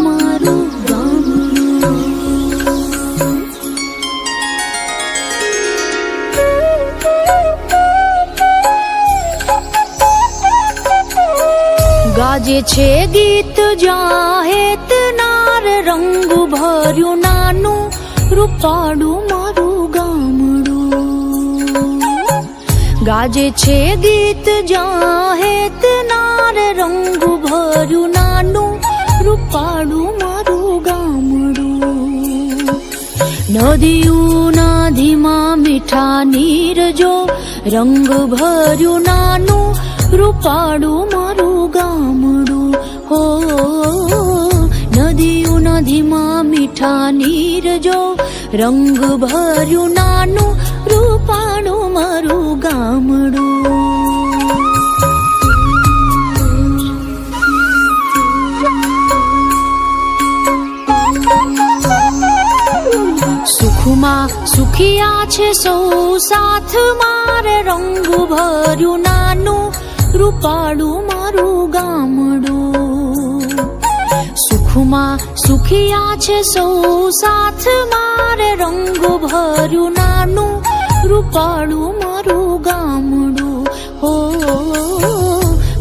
મારું ગામડું. ગાજે છે ગીત જાહેત નાર, રંગ ભર્યું નાનું રૂપાળું મારું ગામડું. ગાજે છે ગીત જાહેત નાર, રંગ ભર્યું નાનું રૂપાળું મારું ગામડું. નદીઓના ધીમા મીઠા નીર જો, રંગ ભર્યું નાનું રૂપાળું મારું ગામડું. હો નદીઓના ધીમા મીઠા નીર જો, રંગ ભર્યું નાનું રૂપાળું મારું ગામડું. સુખમાં સુખિયા છે સૌ સાથ મારે, રંગ ભર્યું નાનું રૂપાળું મારું ગામડું. સુખમાં સુખિયા છે સૌ સાથ મારે, રંગ ભર્યું નાનું રૂપાળું મારું ગામડું. હો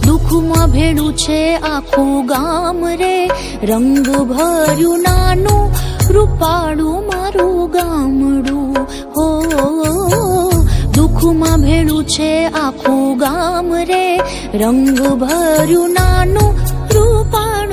દુઃખમાં ભેળું છે આખું ગામ રે, રંગ ભર્યું નાનું રૂપાળું મારું ગામડું. હો દુઃખમાં ભેળું છે આખું ગામ રે, રંગ ભર્યું નાનું રૂપાળું